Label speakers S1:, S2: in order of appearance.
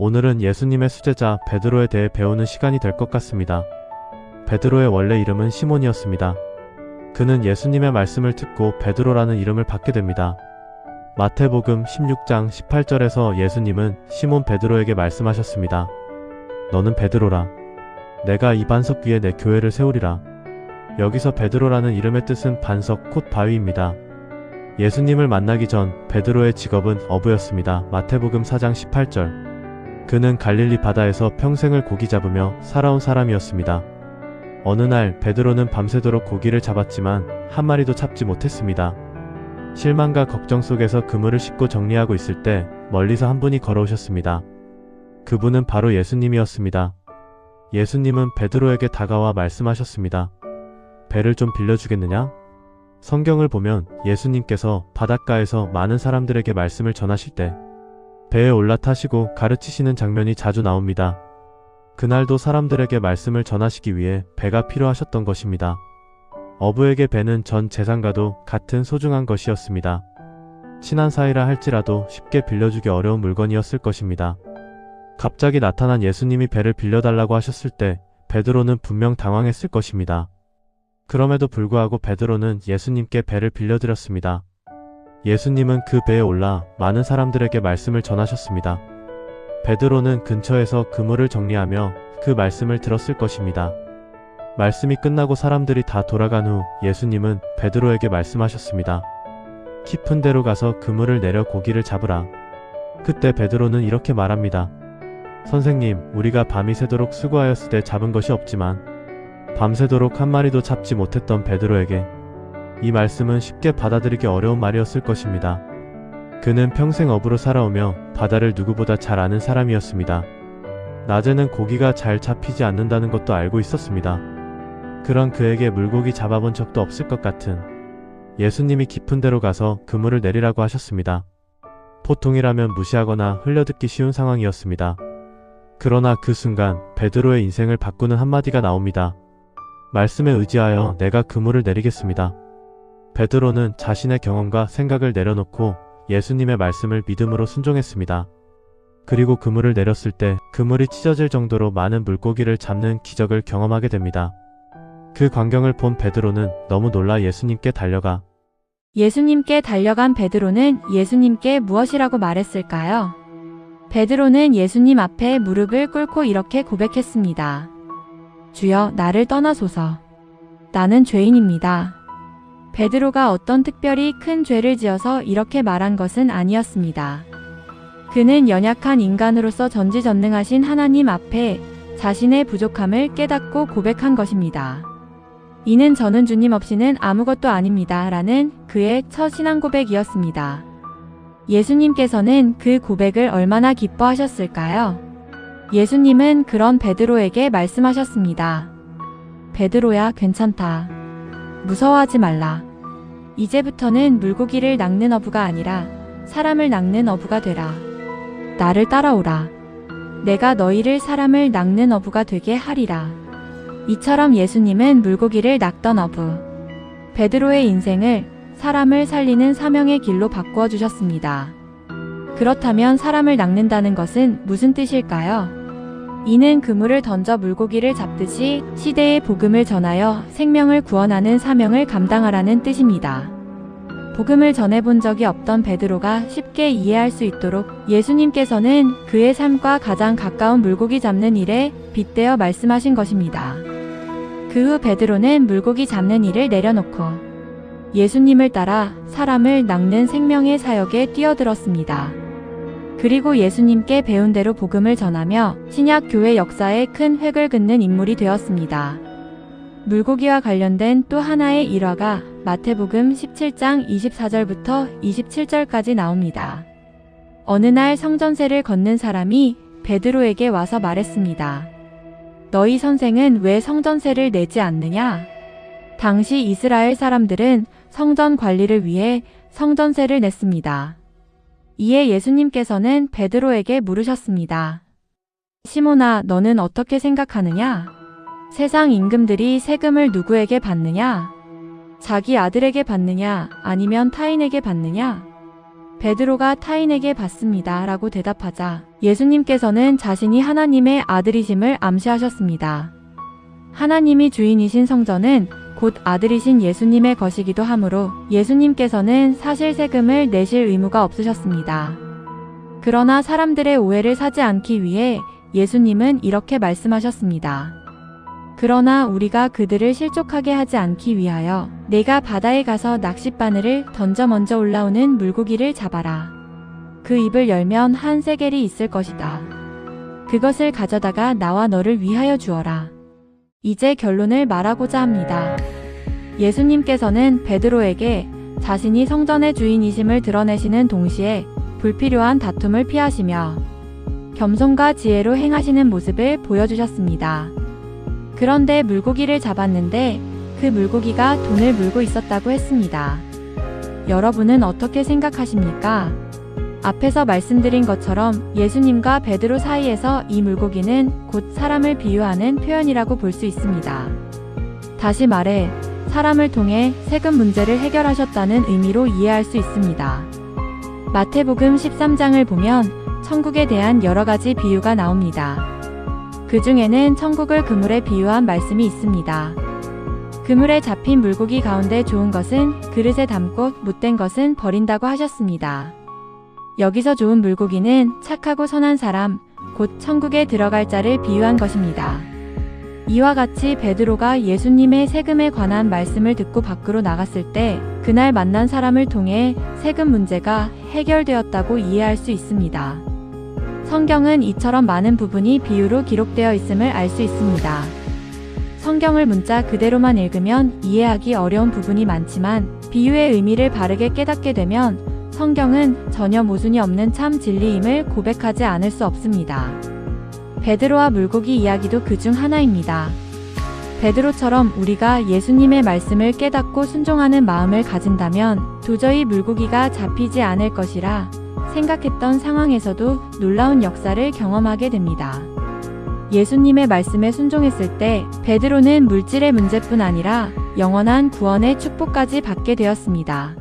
S1: 오늘은 예수님의 수제자 베드로에 대해 배우는 시간이 될 것 같습니다. 베드로의 원래 이름은 시몬이었습니다. 그는 예수님의 말씀을 듣고 베드로라는 이름을 받게 됩니다. 마태복음 16장 18절에서 예수님은 시몬 베드로에게 말씀하셨습니다. 너는 베드로라. 내가 이 반석 위에 내 교회를 세우리라. 여기서 베드로라는 이름의 뜻은 반석 곧 바위입니다. 예수님을 만나기 전 베드로의 직업은 어부였습니다. 마태복음 4장 18절. 그는 갈릴리 바다에서 평생을 고기 잡으며 살아온 사람이었습니다. 어느 날 베드로는 밤새도록 고기를 잡았지만 한 마리도 잡지 못했습니다. 실망과 걱정 속에서 그물을 싣고 정리하고 있을 때 멀리서 한 분이 걸어오셨습니다. 그분은 바로 예수님이었습니다. 예수님은 베드로에게 다가와 말씀하셨습니다. 배를 좀 빌려주겠느냐? 성경을 보면 예수님께서 바닷가에서 많은 사람들에게 말씀을 전하실 때 배에 올라타시고 가르치시는 장면이 자주 나옵니다. 그날도 사람들에게 말씀을 전하시기 위해 배가 필요하셨던 것입니다. 어부에게 배는 전 재산과도 같은 소중한 것이었습니다. 친한 사이라 할지라도 쉽게 빌려주기 어려운 물건이었을 것입니다. 갑자기 나타난 예수님이 배를 빌려달라고 하셨을 때 베드로는 분명 당황했을 것입니다. 그럼에도 불구하고 베드로는 예수님께 배를 빌려드렸습니다. 예수님은 그 배에 올라 많은 사람들에게 말씀을 전하셨습니다. 베드로는 근처에서 그물을 정리하며 그 말씀을 들었을 것입니다. 말씀이 끝나고 사람들이 다 돌아간 후 예수님은 베드로에게 말씀하셨습니다. 깊은 데로 가서 그물을 내려 고기를 잡으라. 그때 베드로는 이렇게 말합니다. 선생님, 우리가 밤이 새도록 수고하였으되 잡은 것이 없지만 밤새도록 한 마리도 잡지 못했던 베드로에게 이 말씀은 쉽게 받아들이기 어려운 말이었을 것입니다. 그는 평생 어부로 살아오며 바다를 누구보다 잘 아는 사람이었습니다. 낮에는 고기가 잘 잡히지 않는다는 것도 알고 있었습니다. 그런 그에게 물고기 잡아본 적도 없을 것 같은 예수님이 깊은 데로 가서 그물을 내리라고 하셨습니다. 보통이라면 무시하거나 흘려듣기 쉬운 상황이었습니다. 그러나 그 순간 베드로의 인생을 바꾸는 한마디가 나옵니다. 말씀에 의지하여 내가 그물을 내리겠습니다. 베드로는 자신의 경험과 생각을 내려놓고 예수님의 말씀을 믿음으로 순종했습니다. 그리고 그물을 내렸을 때 그물이 찢어질 정도로 많은 물고기를 잡는 기적을 경험하게 됩니다. 그 광경을 본 베드로는 너무 놀라 예수님께 달려가
S2: 예수님께 달려간 베드로는 예수님께 무엇이라고 말했을까요? 베드로는 예수님 앞에 무릎을 꿇고 이렇게 고백했습니다. 주여, 나를 떠나소서. 나는 죄인입니다. 베드로가 어떤 특별히 큰 죄를 지어서 이렇게 말한 것은 아니었습니다. 그는 연약한 인간으로서 전지전능하신 하나님 앞에 자신의 부족함을 깨닫고 고백한 것입니다. 이는 저는 주님 없이는 아무것도 아닙니다. 라는 그의 첫 신앙 고백이었습니다. 예수님께서는 그 고백을 얼마나 기뻐하셨을까요? 예수님은 그런 베드로에게 말씀하셨습니다. 베드로야, 괜찮다. 무서워하지 말라. 이제부터는 물고기를 낚는 어부가 아니라 사람을 낚는 어부가 되라. 나를 따라오라. 내가 너희를 사람을 낚는 어부가 되게 하리라. 이처럼 예수님은 물고기를 낚던 어부 베드로의 인생을 사람을 살리는 사명의 길로 바꾸어 주셨습니다. 그렇다면 사람을 낚는다는 것은 무슨 뜻일까요? 이는 그물을 던져 물고기를 잡듯이 시대의 복음을 전하여 생명을 구원하는 사명을 감당하라는 뜻입니다. 복음을 전해본 적이 없던 베드로가 쉽게 이해할 수 있도록 예수님께서는 그의 삶과 가장 가까운 물고기 잡는 일에 빗대어 말씀하신 것입니다. 그 후 베드로는 물고기 잡는 일을 내려놓고 예수님을 따라 사람을 낚는 생명의 사역에 뛰어들었습니다. 그리고 예수님께 배운 대로 복음을 전하며 신약 교회 역사에 큰 획을 긋는 인물이 되었습니다. 물고기와 관련된 또 하나의 일화가 마태복음 17장 24절부터 27절까지 나옵니다. 어느 날 성전세를 걷는 사람이 베드로에게 와서 말했습니다. 너희 선생은 왜 성전세를 내지 않느냐? 당시 이스라엘 사람들은 성전 관리를 위해 성전세를 냈습니다. 이에 예수님께서는 베드로에게 물으셨습니다. 시몬아, 너는 어떻게 생각하느냐? 세상 임금들이 세금을 누구에게 받느냐? 자기 아들에게 받느냐? 아니면 타인에게 받느냐? 베드로가 타인에게 받습니다 라고 대답하자 예수님께서는 자신이 하나님의 아들이심을 암시하셨습니다. 하나님이 주인이신 성전은 곧 아들이신 예수님의 것이기도 하므로 예수님께서는 사실 세금을 내실 의무가 없으셨습니다. 그러나 사람들의 오해를 사지 않기 위해 예수님은 이렇게 말씀하셨습니다. 그러나 우리가 그들을 실족하게 하지 않기 위하여 내가 바다에 가서 낚싯바늘을 던져 먼저 올라오는 물고기를 잡아라. 그 입을 열면 한 세겔이 있을 것이다. 그것을 가져다가 나와 너를 위하여 주어라. 이제 결론을 말하고자 합니다. 예수님께서는 베드로에게 자신이 성전의 주인이심을 드러내시는 동시에 불필요한 다툼을 피하시며 겸손과 지혜로 행하시는 모습을 보여주셨습니다. 그런데 물고기를 잡았는데 그 물고기가 돈을 물고 있었다고 했습니다. 여러분은 어떻게 생각하십니까? 앞에서 말씀드린 것처럼 예수님과 베드로 사이에서 이 물고기는 곧 사람을 비유하는 표현이라고 볼 수 있습니다. 다시 말해 사람을 통해 세금 문제를 해결하셨다는 의미로 이해할 수 있습니다. 마태복음 13장을 보면 천국에 대한 여러 가지 비유가 나옵니다. 그 중에는 천국을 그물에 비유한 말씀이 있습니다. 그물에 잡힌 물고기 가운데 좋은 것은 그릇에 담고 못된 것은 버린다고 하셨습니다. 여기서 좋은 물고기는 착하고 선한 사람, 곧 천국에 들어갈 자를 비유한 것입니다. 이와 같이 베드로가 예수님의 세금에 관한 말씀을 듣고 밖으로 나갔을 때 그날 만난 사람을 통해 세금 문제가 해결되었다고 이해할 수 있습니다. 성경은 이처럼 많은 부분이 비유로 기록되어 있음을 알 수 있습니다. 성경을 문자 그대로만 읽으면 이해하기 어려운 부분이 많지만 비유의 의미를 바르게 깨닫게 되면 성경은 전혀 모순이 없는 참 진리임을 고백하지 않을 수 없습니다. 베드로와 물고기 이야기도 그중 하나입니다. 베드로처럼 우리가 예수님의 말씀을 깨닫고 순종하는 마음을 가진다면 도저히 물고기가 잡히지 않을 것이라 생각했던 상황에서도 놀라운 역사를 경험하게 됩니다. 예수님의 말씀에 순종했을 때 베드로는 물질의 문제뿐 아니라 영원한 구원의 축복까지 받게 되었습니다.